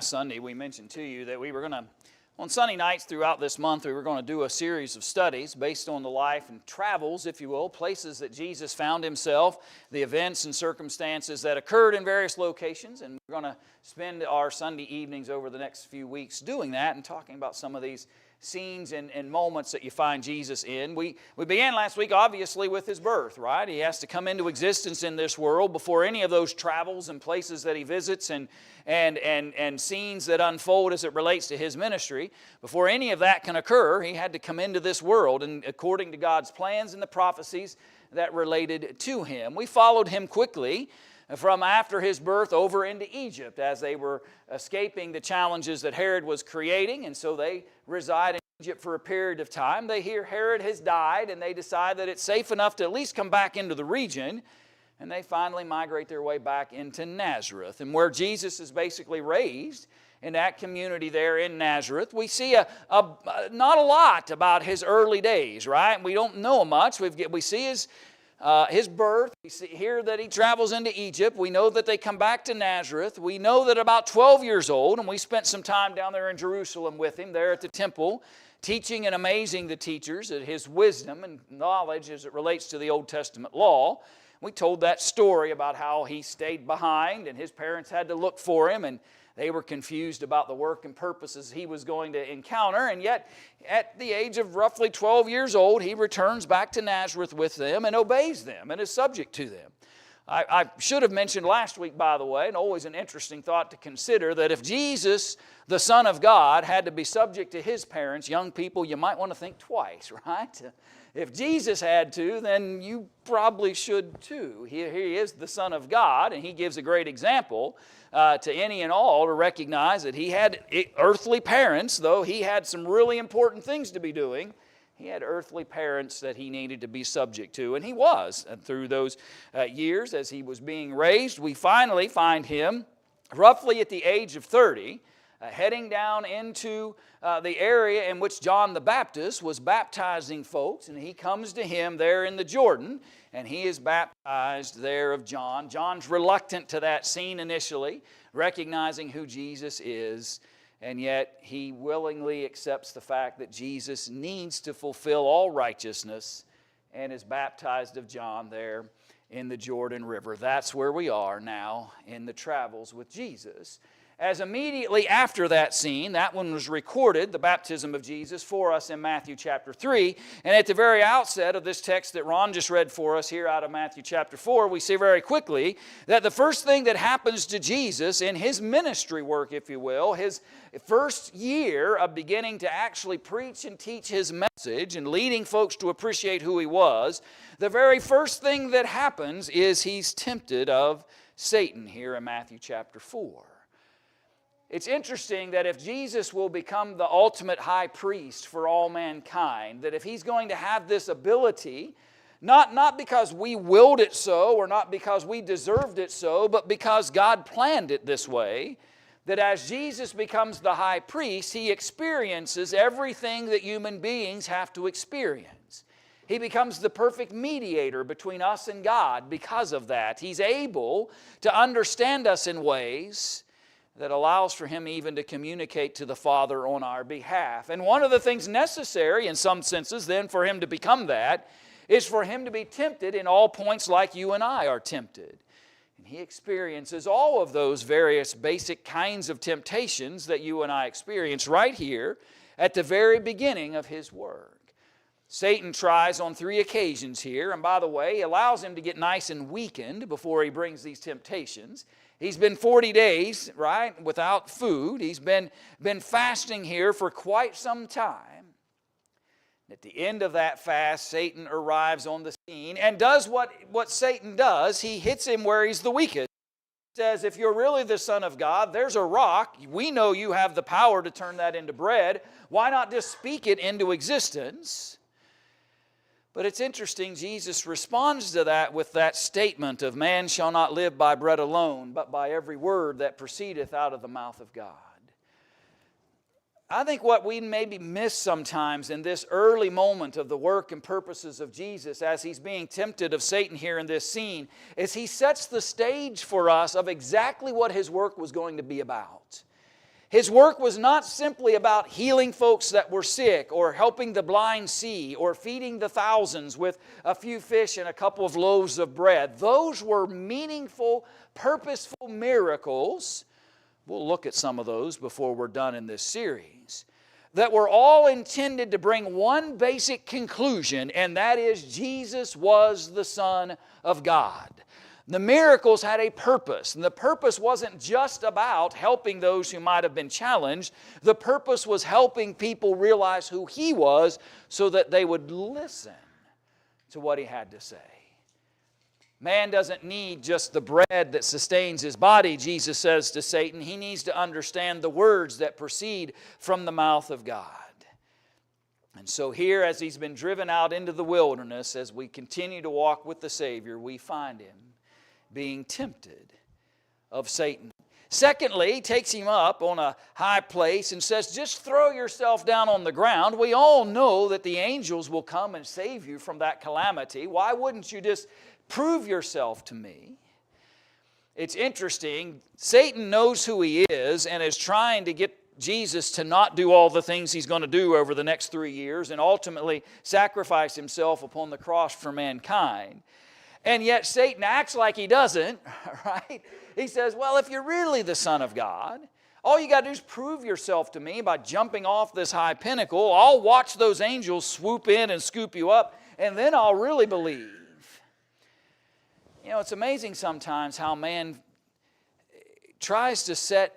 Sunday, we mentioned to you that we were going to, on Sunday nights throughout this month, we were going to do a series of studies based on the life and travels, if you will, places that Jesus found himself, the events and circumstances that occurred in various locations, and we're going to spend our Sunday evenings over the next few weeks doing that and talking about some of these scenes and moments that you find Jesus in. We began last week, obviously, with his birth, right? He has to come into existence in this world before any of those travels and places that he visits and scenes that unfold as it relates to his ministry. Before any of that can occur, he had to come into this world, and according to God's plans and the prophecies that related to him. We followed him quickly from after his birth over into Egypt as they were escaping the challenges that Herod was creating, and so they reside in Egypt for a period of time. They hear Herod has died, and they decide that it's safe enough to at least come back into the region, and they finally migrate their way back into Nazareth. And where Jesus is basically raised, in that community there in Nazareth, we see not a lot about his early days, right? We don't know much. We see his birth. We hear that he travels into Egypt. We know that they come back to Nazareth. We know that about 12 years old, and we spent some time down there in Jerusalem with him, there at the temple, teaching and amazing the teachers at his wisdom and knowledge as it relates to the Old Testament law. We told that story about how he stayed behind and his parents had to look for him, and they were confused about the work and purposes he was going to encounter, and yet at the age of roughly 12 years old, he returns back to Nazareth with them and obeys them and is subject to them. I should have mentioned last week, by the way, and always an interesting thought to consider, that if Jesus, the Son of God, had to be subject to his parents, young people, you might want to think twice, right? If Jesus had to, then you probably should too. He is the Son of God, and he gives a great example to any and all to recognize that he had earthly parents, though he had some really important things to be doing. He had earthly parents that he needed to be subject to, and he was. And through those years as he was being raised, we finally find him roughly at the age of 30, heading down into the area in which John the Baptist was baptizing folks, and he comes to him there in the Jordan, and he is baptized there of John. John's reluctant to that scene initially, recognizing who Jesus is, and yet he willingly accepts the fact that Jesus needs to fulfill all righteousness and is baptized of John there in the Jordan River. That's where we are now in the travels with Jesus. As immediately after that scene, that one was recorded, the baptism of Jesus, for us in Matthew chapter 3. And at the very outset of this text that Ron just read for us here out of Matthew chapter 4, we see very quickly that the first thing that happens to Jesus in his ministry work, if you will, his first year of beginning to actually preach and teach his message and leading folks to appreciate who he was, the very first thing that happens is he's tempted of Satan here in Matthew chapter 4. It's interesting that if Jesus will become the ultimate high priest for all mankind, that if he's going to have this ability, not because we willed it so or not because we deserved it so, but because God planned it this way, that as Jesus becomes the high priest, he experiences everything that human beings have to experience. He becomes the perfect mediator between us and God because of that. He's able to understand us in ways that allows for him even to communicate to the Father on our behalf. And one of the things necessary, in some senses, then, for him to become that, is for him to be tempted in all points like you and I are tempted. And he experiences all of those various basic kinds of temptations that you and I experience right here at the very beginning of his work. Satan tries on 3 occasions here, and by the way, he allows him to get nice and weakened before he brings these temptations. He's been 40 days, right, without food. He's been fasting here for quite some time. At the end of that fast, Satan arrives on the scene and does what Satan does. He hits him where he's the weakest. He says, if you're really the Son of God, there's a rock. We know you have the power to turn that into bread. Why not just speak it into existence? But it's interesting, Jesus responds to that with that statement of man shall not live by bread alone, but by every word that proceedeth out of the mouth of God. I think what we maybe miss sometimes in this early moment of the work and purposes of Jesus as he's being tempted of Satan here in this scene is he sets the stage for us of exactly what his work was going to be about. His work was not simply about healing folks that were sick or helping the blind see or feeding the thousands with a few fish and a couple of loaves of bread. Those were meaningful, purposeful miracles. We'll look at some of those before we're done in this series, that were all intended to bring one basic conclusion, and that is Jesus was the Son of God. The miracles had a purpose, and the purpose wasn't just about helping those who might have been challenged. The purpose was helping people realize who He was so that they would listen to what He had to say. Man doesn't need just the bread that sustains his body, Jesus says to Satan. He needs to understand the words that proceed from the mouth of God. And so here, as he's been driven out into the wilderness, as we continue to walk with the Savior, we find him being tempted of Satan. Secondly, he takes him up on a high place and says, just throw yourself down on the ground. We all know that the angels will come and save you from that calamity. Why wouldn't you just prove yourself to me? It's interesting. Satan knows who he is and is trying to get Jesus to not do all the things he's going to do over the next 3 years and ultimately sacrifice himself upon the cross for mankind. And yet Satan acts like he doesn't, right? He says, well, if you're really the Son of God, all you got to do is prove yourself to me by jumping off this high pinnacle. I'll watch those angels swoop in and scoop you up, and then I'll really believe. You know, it's amazing sometimes how man tries to set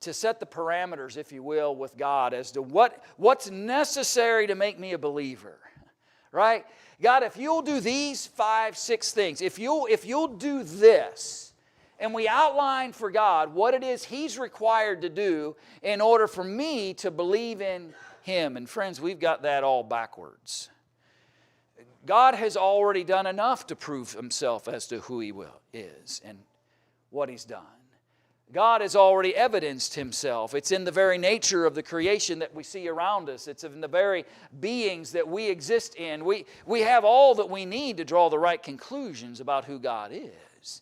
the parameters, if you will, with God as to what's necessary to make me a believer, right? God, if you'll do these 5, 6 things, if you'll do this, and we outline for God what it is He's required to do in order for me to believe in Him. And friends, we've got that all backwards. God has already done enough to prove Himself as to who He is and what He's done. God has already evidenced Himself. It's in the very nature of the creation that we see around us. It's in the very beings that we exist in. We have all that we need to draw the right conclusions about who God is.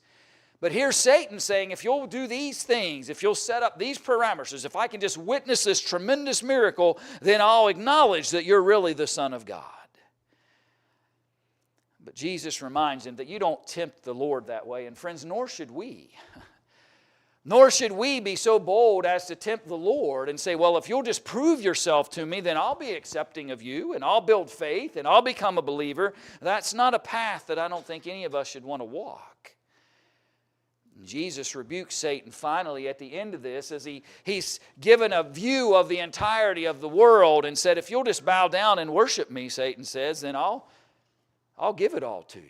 But here's Satan saying, if you'll do these things, if you'll set up these parameters, if I can just witness this tremendous miracle, then I'll acknowledge that you're really the Son of God. But Jesus reminds him that you don't tempt the Lord that way. And friends, nor should we. Nor should we be so bold as to tempt the Lord and say, well, if you'll just prove yourself to me, then I'll be accepting of you and I'll build faith and I'll become a believer. That's not a path that I don't think any of us should want to walk. Jesus rebukes Satan finally at the end of this as he's given a view of the entirety of the world and said, if you'll just bow down and worship me, Satan says, then I'll give it all to you.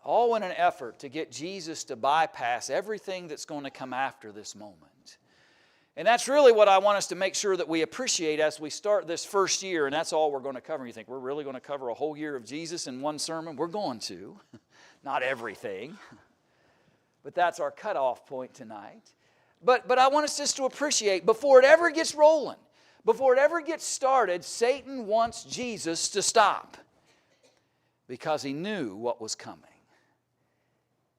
All in an effort to get Jesus to bypass everything that's going to come after this moment. And that's really what I want us to make sure that we appreciate as we start this first year, and that's all we're going to cover. You think, we're really going to cover a whole year of Jesus in one sermon? We're going to. Not everything. But that's our cutoff point tonight. But I want us just to appreciate, before it ever gets rolling, before it ever gets started, Satan wants Jesus to stop. Because he knew what was coming.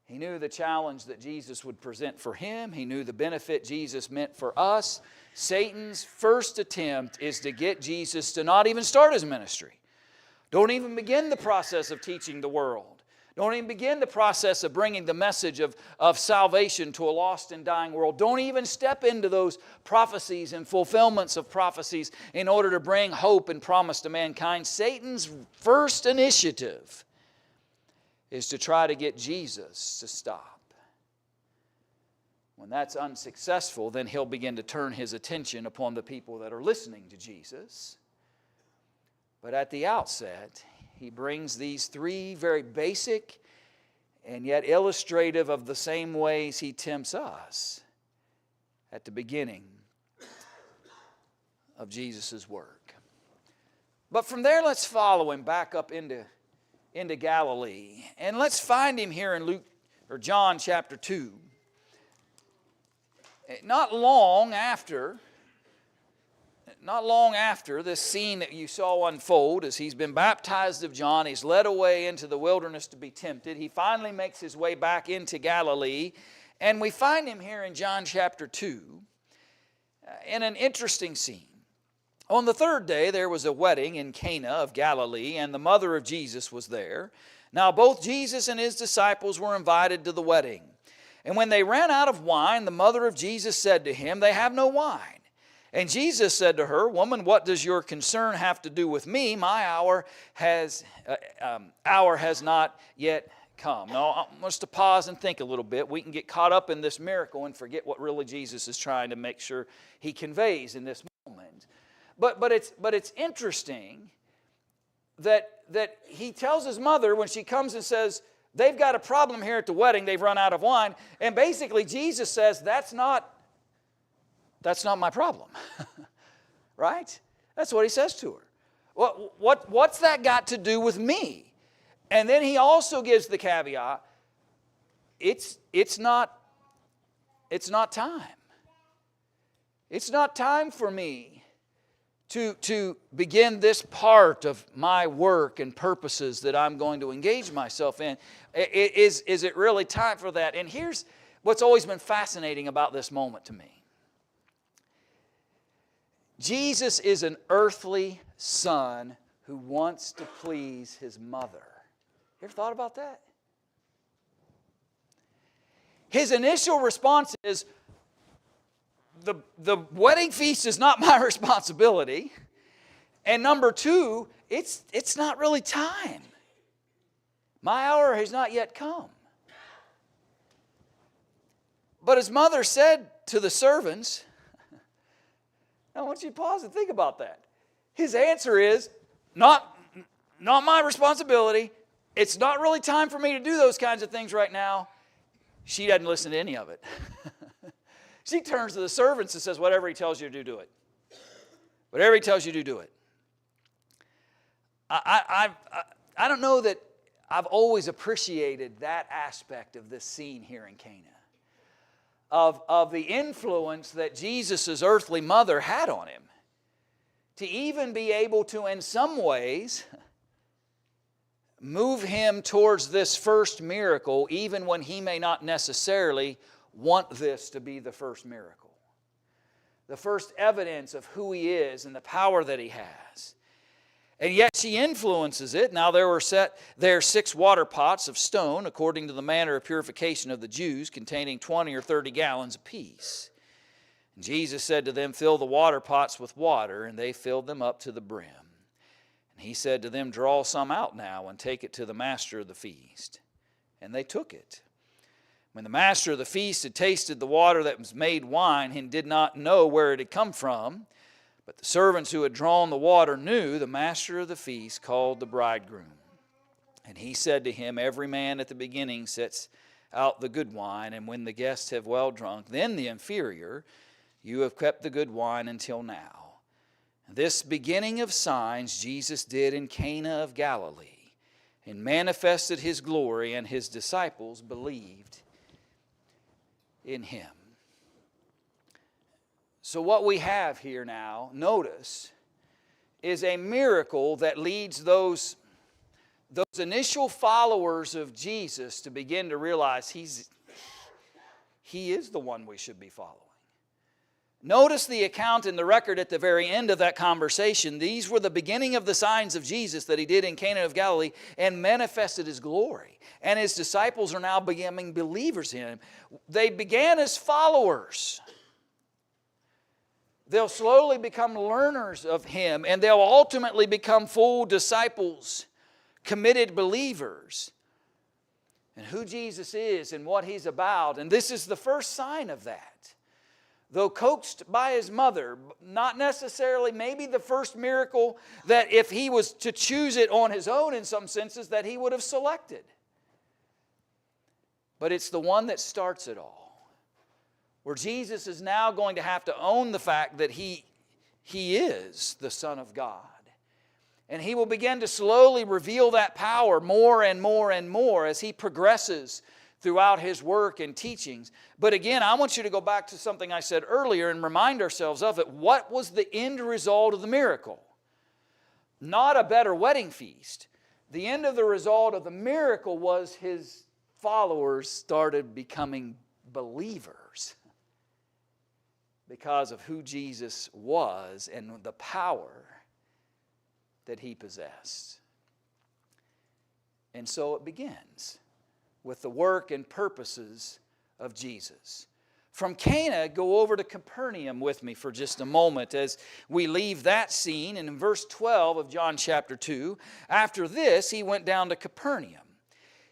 He knew the challenge that Jesus would present for him. He knew the benefit Jesus meant for us. Satan's first attempt is to get Jesus to not even start his ministry. Don't even begin the process of teaching the world. Don't even begin the process of bringing the message of salvation to a lost and dying world. Don't even step into those prophecies and fulfillments of prophecies in order to bring hope and promise to mankind. Satan's first initiative is to try to get Jesus to stop. When that's unsuccessful, then he'll begin to turn his attention upon the people that are listening to Jesus. But at the outset, he brings these 3 very basic and yet illustrative of the same ways he tempts us at the beginning of Jesus' work. But from there, let's follow him back up into Galilee. And let's find him here in John chapter 2. Not long after this scene that you saw unfold, as he's been baptized of John, he's led away into the wilderness to be tempted. He finally makes his way back into Galilee. And we find him here in John chapter 2 in an interesting scene. On the third day there was a wedding in Cana of Galilee, and the mother of Jesus was there. Now both Jesus and his disciples were invited to the wedding. And when they ran out of wine, the mother of Jesus said to him, "They have no wine." And Jesus said to her, "Woman, what does your concern have to do with me? My hour has not yet come." Now, I want us to pause and think a little bit. We can get caught up in this miracle and forget what really Jesus is trying to make sure he conveys in this moment. But it's interesting that he tells his mother when she comes and says, they've got a problem here at the wedding, they've run out of wine. And basically Jesus says, that's not my problem. Right? That's what he says to her. What's that got to do with me? And then he also gives the caveat, it's not time. It's not time for me to begin this part of my work and purposes that I'm going to engage myself in. Is it really time for that? And here's what's always been fascinating about this moment to me. Jesus is an earthly son who wants to please his mother. You ever thought about that? His initial response is, the wedding feast is not my responsibility. And number two, it's not really time. My hour has not yet come. But his mother said to the servants, I want you to pause and think about that. His answer is, not my responsibility. It's not really time for me to do those kinds of things right now. She doesn't listen to any of it. She turns to the servants and says, whatever he tells you to do it. Whatever he tells you to do it. I don't know that I've always appreciated that aspect of this scene here in Cana. Of the influence that Jesus' earthly mother had on him. To even be able to, in some ways, move him towards this first miracle, even when he may not necessarily want this to be the first miracle. The first evidence of who he is and the power that he has. And yet she influences it. Now there were set there 6 water pots of stone, according to the manner of purification of the Jews, containing 20 or 30 gallons apiece. And Jesus said to them, "Fill the water pots with water," and they filled them up to the brim. And he said to them, "Draw some out now and take it to the master of the feast." And they took it. When the master of the feast had tasted the water that was made wine, he did not know where it had come from. But the servants who had drawn the water knew. The master of the feast called the bridegroom. And he said to him, "Every man at the beginning sets out the good wine, and when the guests have well drunk, then the inferior. You have kept the good wine until now." This beginning of signs Jesus did in Cana of Galilee, and manifested his glory, and his disciples believed in him. So what we have here now, notice, is a miracle that leads those initial followers of Jesus to begin to realize he is the one we should be following. Notice the account in the record at the very end of that conversation. These were the beginning of the signs of Jesus that he did in Cana of Galilee and manifested his glory. And his disciples are now becoming believers in him. They began as followers. They'll slowly become learners of him, and they'll ultimately become full disciples, committed believers, and who Jesus is and what he's about. And this is the first sign of that. Though coaxed by his mother, not necessarily maybe the first miracle that if he was to choose it on his own in some senses that he would have selected. But it's the one that starts it all. Where Jesus is now going to have to own the fact that he is the Son of God. And he will begin to slowly reveal that power more and more and more as he progresses throughout his work and teachings. But again, I want you to go back to something I said earlier and remind ourselves of it. What was the end result of the miracle? Not a better wedding feast. The end of the result of the miracle was his followers started becoming believers because of who Jesus was and the power that he possessed. And so it begins with the work and purposes of Jesus. From Cana, go over to Capernaum with me for just a moment as we leave that scene. And in verse 12 of John chapter 2, after this he went down to Capernaum.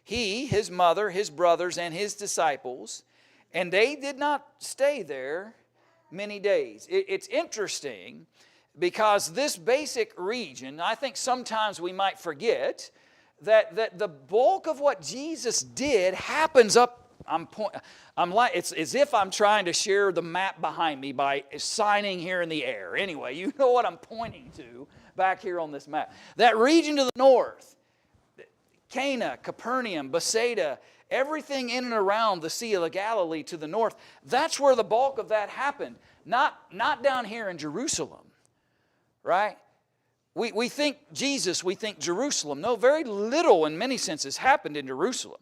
He, his mother, his brothers, and his disciples, and they did not stay there many days. It's interesting because this basic region, I think sometimes we might forget that the bulk of what Jesus did happens up. It's as if I'm trying to share the map behind me by signing here in the air. Anyway, you know what I'm pointing to back here on this map. That region to the north, Cana, Capernaum, Bethsaida, everything in and around the Sea of the Galilee to the north, that's where the bulk of that happened. Not down here in Jerusalem, right? We think Jesus, we think Jerusalem. No, very little in many senses happened in Jerusalem.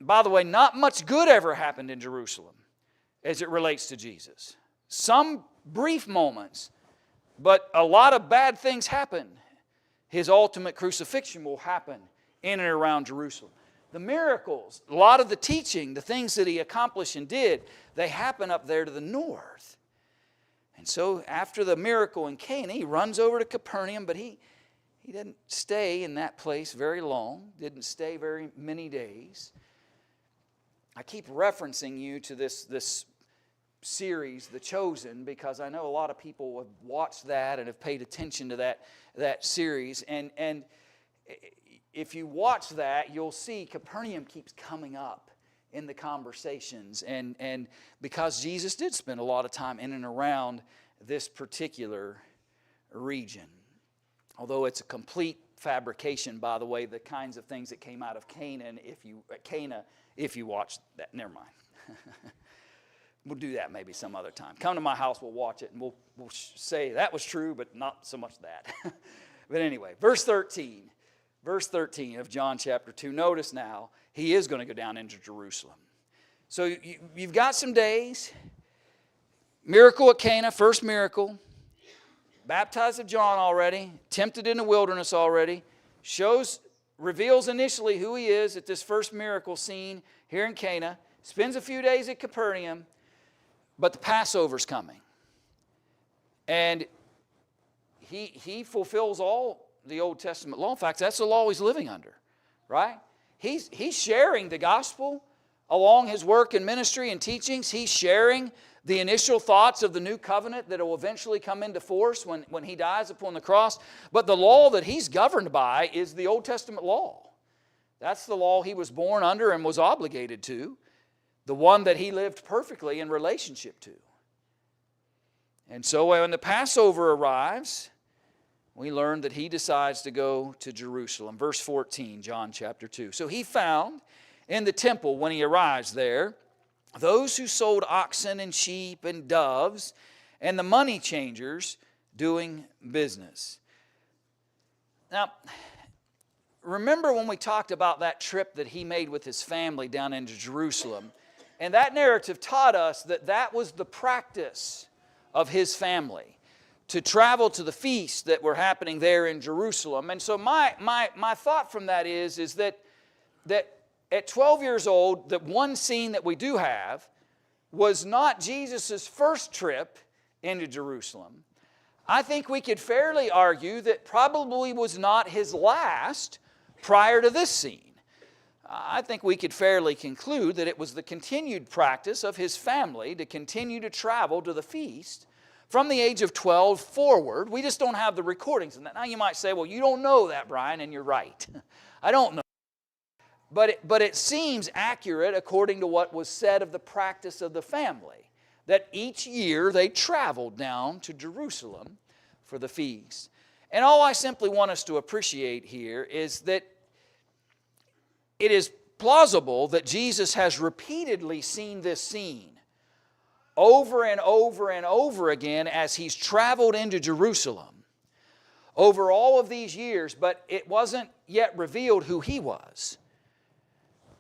By the way, not much good ever happened in Jerusalem as it relates to Jesus. Some brief moments, but a lot of bad things happened. His ultimate crucifixion will happen in and around Jerusalem. The miracles, a lot of the teaching, the things that he accomplished and did, they happen up there to the north. And so after the miracle in Cana, he runs over to Capernaum, but he didn't stay in that place very long, didn't stay very many days. I keep referencing you to this series, The Chosen, because I know a lot of people have watched that and have paid attention to that series. And if you watch that, you'll see Capernaum keeps coming up in the conversations. And because Jesus did spend a lot of time in and around this particular region. Although it's a complete fabrication, by the way, the kinds of things that came out of Cana, if you watch that. Never mind. We'll do that maybe some other time. Come to my house, we'll watch it, and we'll say that was true, but not so much that. But anyway, verse 13 of John chapter 2. Notice now, he is going to go down into Jerusalem. So you've got some days. Miracle at Cana, first miracle. Baptized of John already. Tempted in the wilderness already. Reveals initially who he is at this first miracle scene here in Cana. Spends a few days at Capernaum. But the Passover's coming. And he fulfills all the Old Testament law. In fact, that's the law he's living under. Right? He's sharing the gospel along his work and ministry and teachings. He's sharing the initial thoughts of the new covenant that will eventually come into force when he dies upon the cross. But the law that he's governed by is the Old Testament law. That's the law he was born under and was obligated to. The one that he lived perfectly in relationship to. And so when the Passover arrives, we learn that he decides to go to Jerusalem. Verse 14, John chapter 2. So he found in the temple when he arrives there those who sold oxen and sheep and doves and the money changers doing business. Now, remember when we talked about that trip that he made with his family down into Jerusalem? And that narrative taught us that that was the practice of his family, to travel to the feasts that were happening there in Jerusalem. And so my thought from that is that at 12 years old, that one scene that we do have was not Jesus' first trip into Jerusalem. I think we could fairly argue that probably was not his last prior to this scene. I think we could fairly conclude that it was the continued practice of his family to continue to travel to the feast from the age of 12 forward. We just don't have the recordings of that. Now you might say, well, you don't know that, Brian, and you're right. I don't know. But it seems accurate according to what was said of the practice of the family, that each year they traveled down to Jerusalem for the feast. And all I simply want us to appreciate here is that it is plausible that Jesus has repeatedly seen this scene over and over and over again as he's traveled into Jerusalem over all of these years, but it wasn't yet revealed who he was.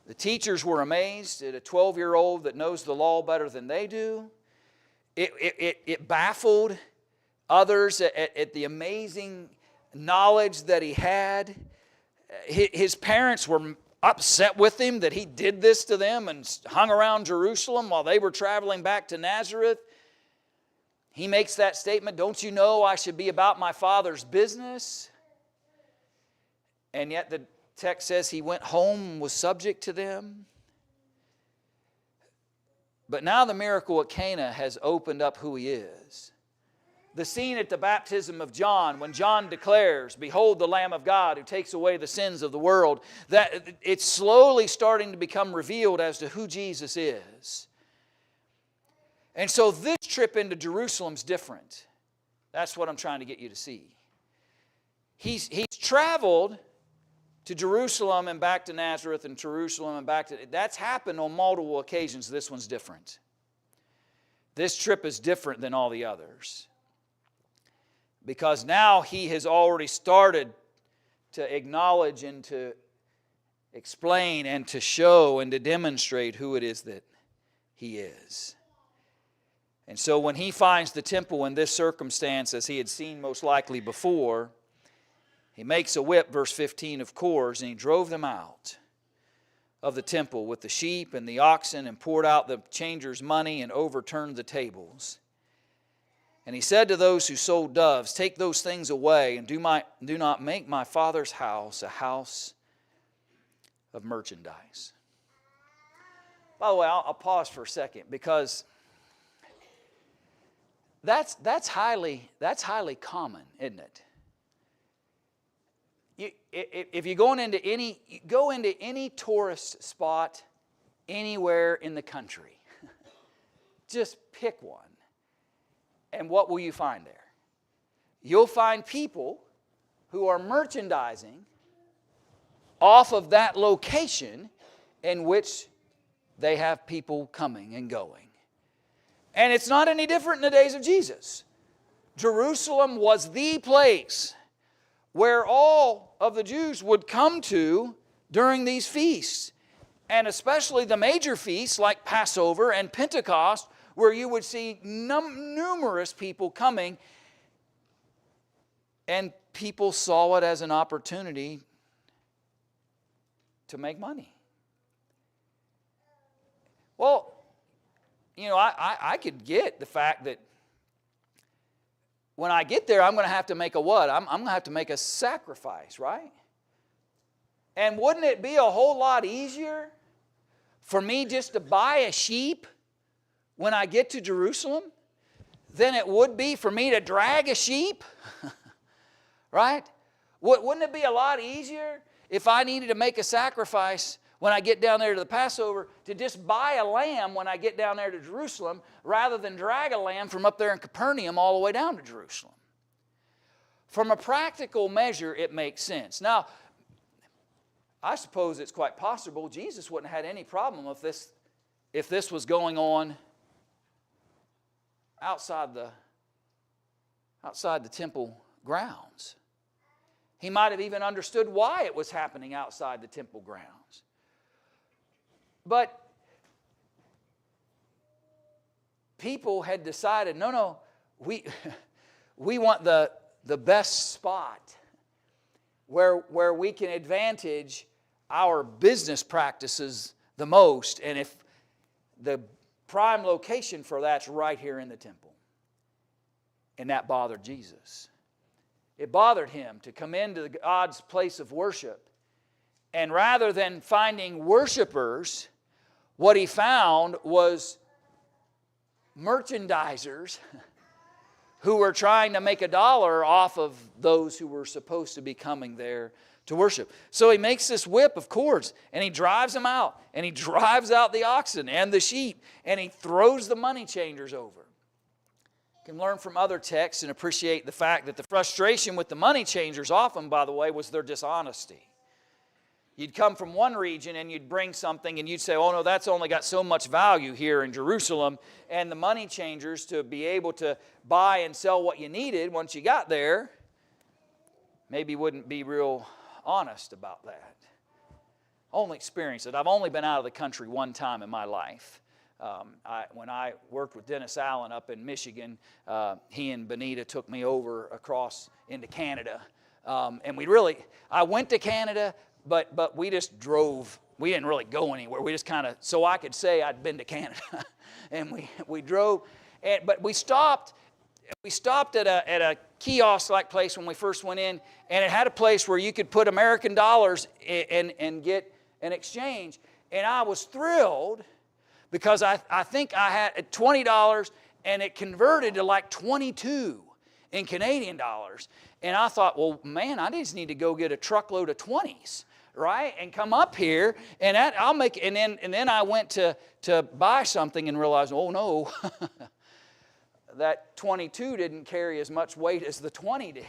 The teachers were amazed at a 12-year-old that knows the law better than they do. It baffled others at the amazing knowledge that he had. His parents were upset with him that he did this to them and hung around Jerusalem while they were traveling back to Nazareth. He makes that statement, "Don't you know I should be about my Father's business?" And yet the text says he went home and was subject to them. But now the miracle at Cana has opened up who he is. The scene at the baptism of John, when John declares, "Behold the Lamb of God who takes away the sins of the world," that it's slowly starting to become revealed as to who Jesus is. And so this trip into Jerusalem's different. That's what I'm trying to get you to see. He's traveled to Jerusalem and back to Nazareth and Jerusalem and back to... That's happened on multiple occasions. This one's different. This trip is different than all the others. Because now he has already started to acknowledge and to explain and to show and to demonstrate who it is that he is. And so when he finds the temple in this circumstance, as he had seen most likely before, he makes a whip, verse 15, of cords, and he drove them out of the temple with the sheep and the oxen, and poured out the changers' money and overturned the tables. And he said to those who sold doves, "Take those things away, and do not make my Father's house a house of merchandise." By the way, I'll pause for a second, because that's highly common, isn't it? If you're going into any tourist spot anywhere in the country, just pick one. And what will you find there? You'll find people who are merchandising off of that location in which they have people coming and going. And it's not any different in the days of Jesus. Jerusalem was the place where all of the Jews would come to during these feasts. And especially the major feasts like Passover and Pentecost, where you would see numerous people coming, and people saw it as an opportunity to make money. Well, I could get the fact that when I get there, I'm going to have to make a what? I'm going to have to make a sacrifice, right? And wouldn't it be a whole lot easier for me just to buy a sheep when I get to Jerusalem than it would be for me to drag a sheep? Right? Wouldn't it be a lot easier if I needed to make a sacrifice when I get down there to the Passover to just buy a lamb when I get down there to Jerusalem, rather than drag a lamb from up there in Capernaum all the way down to Jerusalem? From a practical measure, it makes sense. Now, I suppose it's quite possible Jesus wouldn't have had any problem if this was going on outside the temple grounds. He might have even understood why it was happening outside the temple grounds. But people had decided, no, we want the best spot where we can advantage our business practices the most. And if the prime location for that's right here in the temple. And that bothered Jesus. It bothered him to come into God's place of worship, and rather than finding worshipers, what he found was merchandisers who were trying to make a dollar off of those who were supposed to be coming there to worship. So he makes this whip of cords, and he drives them out, and he drives out the oxen and the sheep, and he throws the money changers over. You can learn from other texts and appreciate the fact that the frustration with the money changers often, by the way, was their dishonesty. You'd come from one region and you'd bring something and you'd say, oh no, that's only got so much value here in Jerusalem. And the money changers, to be able to buy and sell what you needed once you got there, maybe wouldn't be real honest about that. only experienced it. I've only been out of the country one time in my life. When I worked with Dennis Allen up in Michigan, he and Benita took me over across into Canada. And I went to Canada, but we just drove. We didn't really go anywhere. We just kind of, so I could say I'd been to Canada. And we drove, but we stopped at a kiosk-like place when we first went in, and it had a place where you could put American dollars and get an exchange. And I was thrilled because I think I had $20 and it converted to like 22 in Canadian dollars. And I thought, well, man, I just need to go get a truckload of 20s, right? And come up here, and I'll make. And then I went to buy something and realized, oh no, that 22 didn't carry as much weight as the 20 did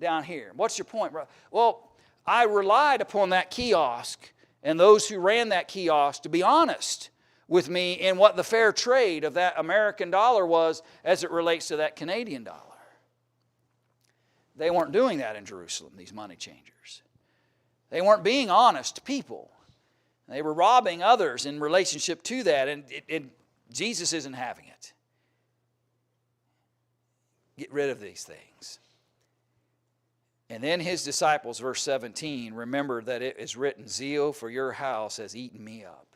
down here. What's your point, bro? Well, I relied upon that kiosk and those who ran that kiosk to be honest with me in what the fair trade of that American dollar was as it relates to that Canadian dollar. They weren't doing that in Jerusalem, these money changers. They weren't being honest people. They were robbing others in relationship to that, and Jesus isn't having it. Get rid of these things. And then his disciples, verse 17, remember that it is written, zeal for your house has eaten me up.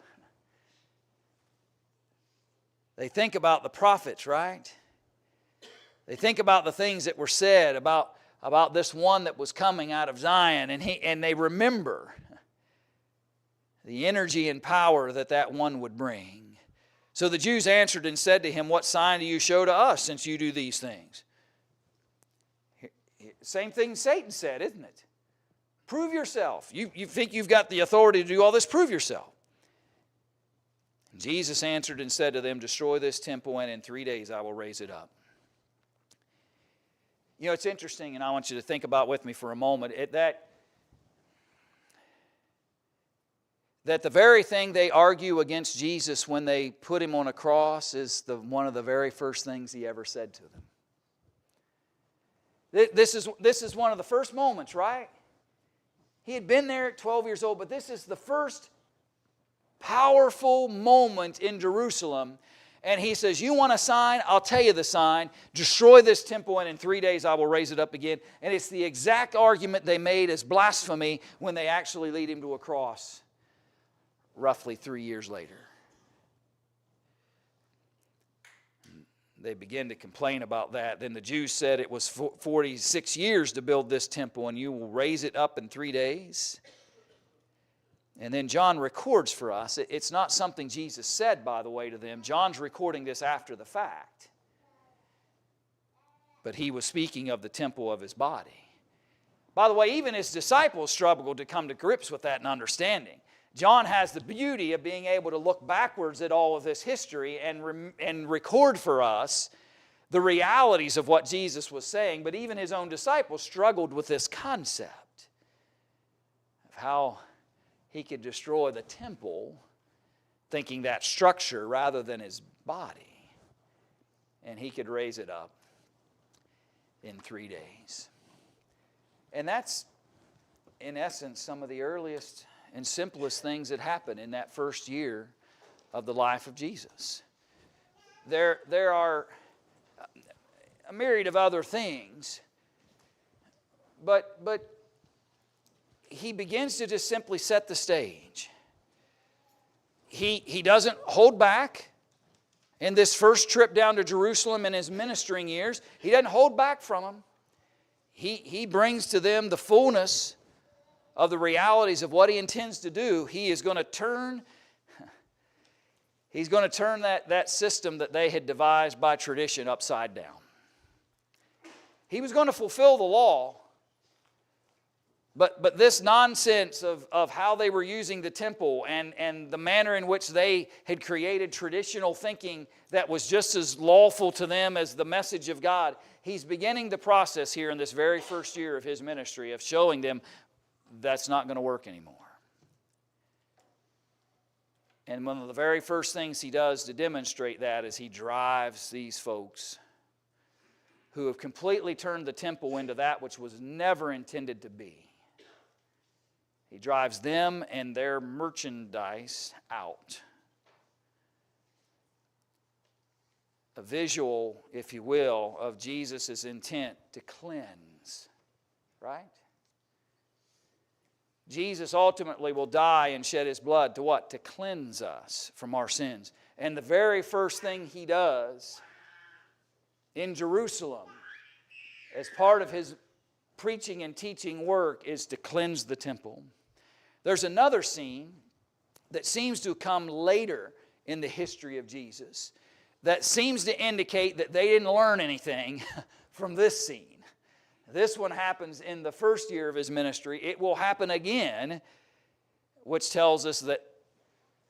They think about the prophets, right? They think about the things that were said about this one that was coming out of Zion, and they remember the energy and power that one would bring. So the Jews answered and said to him, what sign do you show to us since you do these things? Same thing Satan said, isn't it? Prove yourself. You think you've got the authority to do all this? Prove yourself. And Jesus answered and said to them, destroy this temple, and in 3 days I will raise it up. You know, it's interesting, and I want you to think about with me for a moment, that the very thing they argue against Jesus when they put him on a cross is one of the very first things he ever said to them. This is one of the first moments, right? He had been there at 12 years old, but this is the first powerful moment in Jerusalem. And he says, you want a sign? I'll tell you the sign. Destroy this temple, and in 3 days I will raise it up again. And it's the exact argument they made as blasphemy when they actually lead him to a cross roughly 3 years later. They began to complain about that. Then the Jews said it was 46 years to build this temple, and you will raise it up in 3 days. And then John records for us. It's not something Jesus said, by the way, to them. John's recording this after the fact. But he was speaking of the temple of his body. By the way, even his disciples struggled to come to grips with that and understanding. John has the beauty of being able to look backwards at all of this history and record for us the realities of what Jesus was saying. But even his own disciples struggled with this concept of how he could destroy the temple, thinking that structure rather than his body, and he could raise it up in 3 days. And that's, in essence, some of the earliest and simplest things that happened in that first year of the life of Jesus. There are a myriad of other things, but he begins to just simply set the stage. He doesn't hold back in this first trip down to Jerusalem in his ministering years. He doesn't hold back from them. He brings to them the fullness of the realities of what he intends to do. He's going to turn that system that they had devised by tradition upside down. He was going to fulfill the law, but this nonsense of how they were using the temple and the manner in which they had created traditional thinking that was just as lawful to them as the message of God, he's beginning the process here in this very first year of his ministry of showing them that's not going to work anymore. And one of the very first things he does to demonstrate that is he drives these folks who have completely turned the temple into that which was never intended to be. He drives them and their merchandise out. A visual, if you will, of Jesus' intent to cleanse. Right? Jesus ultimately will die and shed His blood to what? To cleanse us from our sins. And the very first thing He does in Jerusalem, as part of His preaching and teaching work, is to cleanse the temple. There's another scene that seems to come later in the history of Jesus that seems to indicate that they didn't learn anything from this scene. This one happens in the first year of His ministry. It will happen again, which tells us that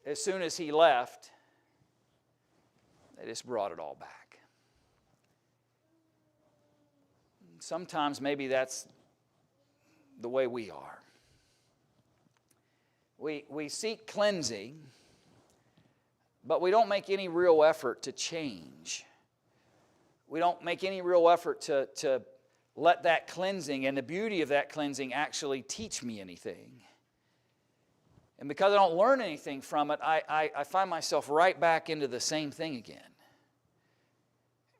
as soon as He left, they just brought it all back. Sometimes maybe that's the way we are. We seek cleansing, but we don't make any real effort to change. We don't make any real effort to let that cleansing and the beauty of that cleansing actually teach me anything. And because I don't learn anything from it, I find myself right back into the same thing again.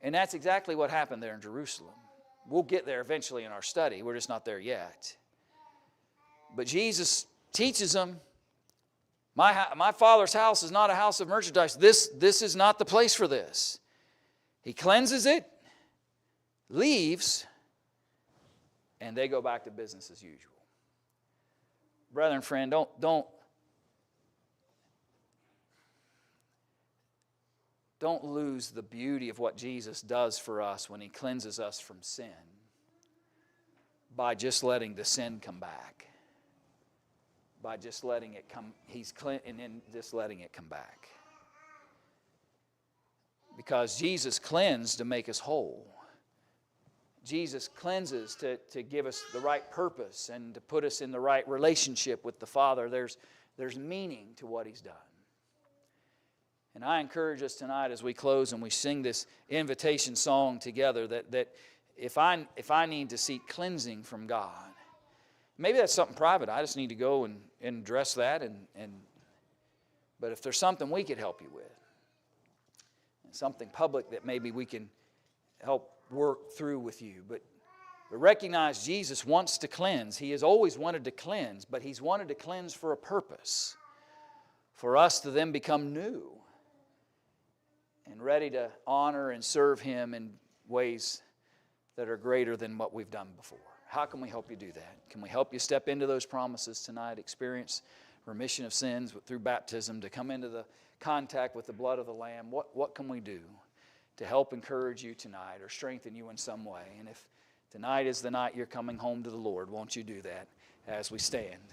And that's exactly what happened there in Jerusalem. We'll get there eventually in our study. We're just not there yet. But Jesus teaches them, my Father's house is not a house of merchandise. This is not the place for this. He cleanses it, leaves, and they go back to business as usual. Brother and friend, don't lose the beauty of what Jesus does for us when He cleanses us from sin by just letting the sin come back. By just letting it come, and then just letting it come back. Because Jesus cleansed to make us whole. Jesus cleanses to give us the right purpose and to put us in the right relationship with the Father. There's meaning to what He's done. And I encourage us tonight as we close and we sing this invitation song together that if I need to seek cleansing from God, maybe that's something private. I just need to go and address that. But if there's something we could help you with, something public that maybe we can help work through with you. But recognize Jesus wants to cleanse. He has always wanted to cleanse, but He's wanted to cleanse for a purpose. For us to then become new and ready to honor and serve Him in ways that are greater than what we've done before. How can we help you do that? Can we help you step into those promises tonight, experience remission of sins through baptism, to come into the contact with the blood of the Lamb? What can we do to help encourage you tonight or strengthen you in some way? And if tonight is the night you're coming home to the Lord, won't you do that as we stand?